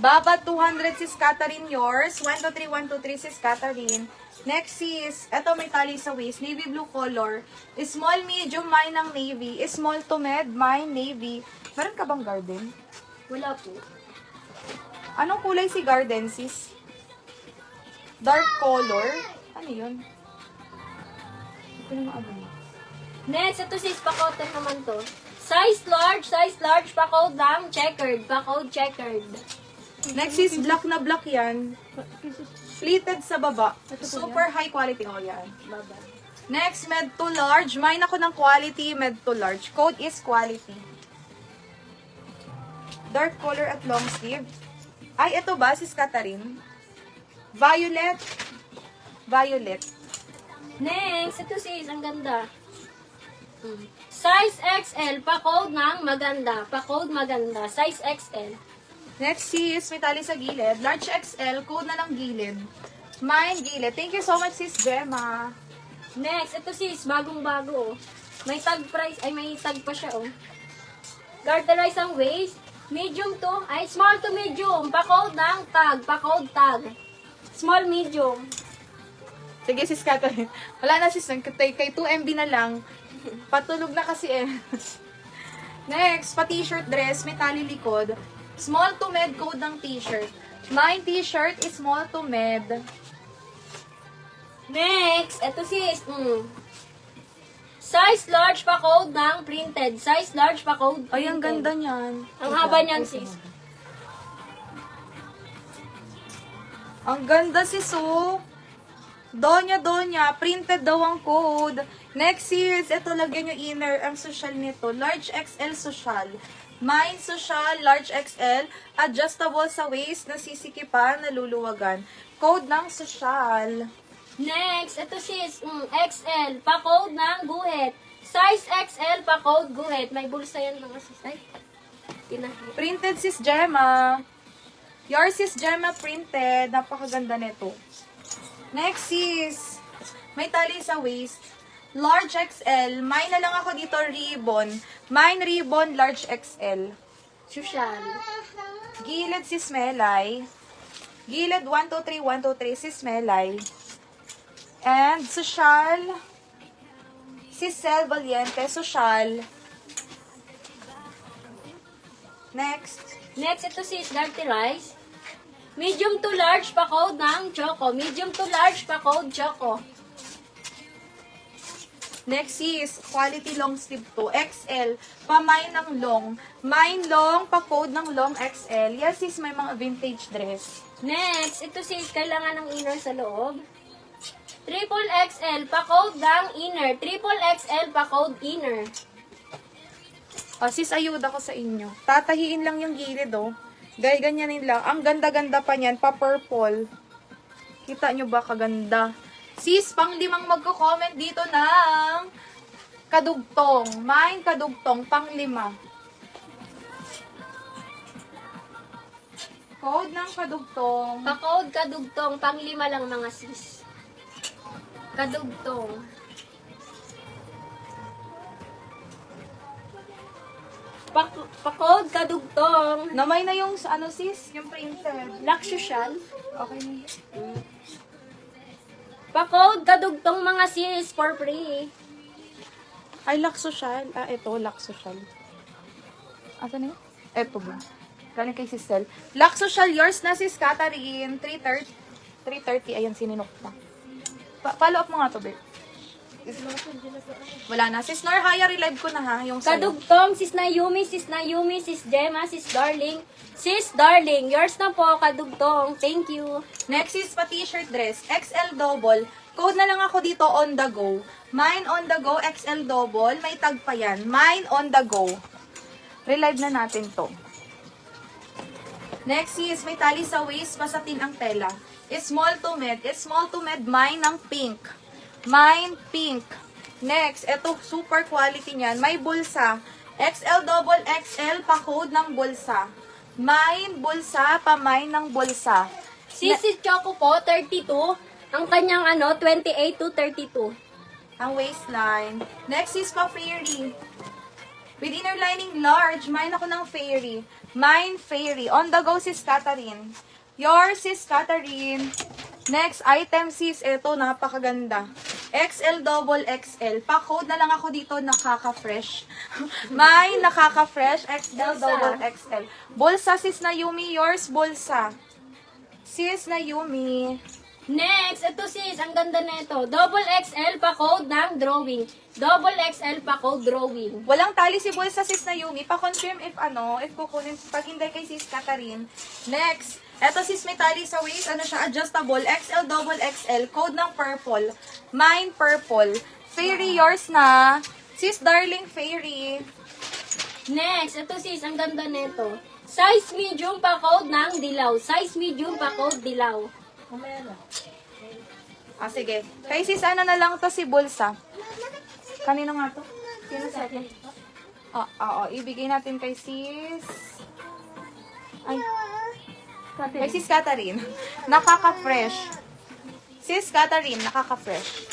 Baba 200 sis Catherine yours. 1, 2, 3, 1, 2, 3 sis Catherine. Next is, eto may tali sa waist, navy blue color. Small, medium, mine ng navy. Small to med, mine, navy. Meron ka bang garden? Wala po. Anong kulay si garden sis? Dark color? Ano yun? Ito na maabang. Next, ito sis, pa-cotton naman to. Size large, pa-code lang, checkered, pa-code checkered. Next is black na black yan. Pleated sa baba. Super high quality. Oh, yan. Baba. Next, med to large. Mine ako ng quality, med to large. Code is quality. Dark color at long sleeve. Ay, ito ba, sis Catherine? Violet. Violet. Next, ito sis, ang ganda. Size XL, pa-code ng maganda. Pa-code maganda. Size XL. Next is, may tali sa gilid. Large XL, code na ng gilid. Mine, gilid. Thank you so much, sis Gemma. Next, ito sis, bagong-bago oh. May tag price, ay may tag pa siya oh. Garterize ang waist. Medium to, ay small to medium. Pa-code ng tag, pa-code tag. Small, medium. Sige, sis Catherine. Wala na, sis. Kay 2MB na lang. Patulog na kasi eh. Next, pa-t-shirt dress. May tali likod. Small to med code ng t-shirt. Mine t-shirt is small to med. Next, ito sis, size large pa-code ng printed. Size large pa-code printed. Ay, ang ganda niyan. Ang haba niyan sis. Ang ganda, sis, oh. Donya, printed daw ang code. Next is, ito, lagyan nyo inner, ang social nito. Large XL social. Mine social, large XL. Adjustable sa waist, nasisikipan, naluluwagan. Code ng social. Next, ito sis, XL, pa-code ng guhit. Size XL, pa-code guhit. May bulsa yan mga sis. Ay, tinahit. Printed, sis Gemma. Yours is Gemma printed. Napakaganda nito. Next is, may tali sa waist. Large XL. Mine na lang ako dito, ribbon. Mine ribbon, large XL. Social. Gilid sis Melay. Gilid 1, 2, 3, 1, 2, 3 sis Melay. And social. Sis Sel Valiente, social. Next. Next, ito sis, garterize. Medium to large pa-code ng choco. Medium to large pa-code choco. Next is quality long sleeve to. XL. Pa-mine ng long. Mine long, pa-code ng long XL. Yes, sis, may mga vintage dress. Next, ito sis, kailangan ng inner sa loob. Triple XL, pa-code ng inner. Triple XL, pa-code inner. Oh, sis, ayuda ko sa inyo. Tatahiin lang yung gilid, oh. Ganyanin lang. Ang ganda-ganda pa niyan. Pa-purple. Kita nyo ba kaganda? Sis, pang-limang magko-comment dito ng kadugtong. Mine kadugtong, pang-lima. Code ng kadugtong. Pa-code kadugtong, pang-lima lang mga sis. Kadugtong. Pa-code kadugtong. Namay na yung, ano sis? Yung printed. Lock social. Okay na. Pa-code kadugtong mga sis for free. Ay, lock social. Ah, ito, lock social. Asa na yun? Ito ba? Galing kay sis Sel. Lock social, yours na sis Catherine. 3:30. 3:30, ayan, sininok na. Follow up mo nga to, babe. Wala na. Sis Nor, haya, relive ko na ha. Yung sa'yo. Kadugtong, sis Nayumi, sis Gemma, sis Darling. Sis Darling, yours na po, kadugtong. Thank you. Next is pa-t-shirt dress. XL double. Code na lang ako dito on the go. Mine on the go, XL double. May tag pa yan. Mine on the go. Relive na natin to. Next is may tali sa waist, pasatin ang tela. Small to med. Small to med, mine ng pink. Mine pink. Next, eto super quality niyan. May bulsa. XL double XL pa code ng bulsa. Mine bulsa pa mine ng bulsa. Sis Choco po, 32. Ang kanyang 28 to 32. Ang waistline. Next is pa-fairy. With inner lining large, mine ako ng fairy. Mine fairy. On the go, sis Catherine. Yours, sis Catherine. Next item, sis. Ito, napakaganda. XL, double XL. Pa-code na lang ako dito, nakaka-fresh. Mine, nakaka-fresh. XL, Bulsa. double XL. Bulsa, sis na Yumi. Yours, bulsa. Sis na Yumi. Next, ito sis, ang ganda na ito. Double XL pa code ng drawing. Double XL pa code drawing. Walang tali si bulsa, sis na Yumi. Pa-confirm if kukunin. Pag hindi kay sis Catherine. Next, eto sis may tali sa waist. Ano siya? Adjustable. XL, double XL. Code ng purple. Mine, purple. Fairy, yours na. Sis darling, fairy. Next, ito sis, ang ganda na ito. Size medium pa code ng dilaw. Size medium pa code dilaw. Sige. Kay sis ano na lang to si bulsa. Kanino nga to? Sino sa atin? Oo. Ibigay natin kay sis. Ay. Kay sis Catherine. Nakaka-fresh. Sis Catherine, nakaka-fresh.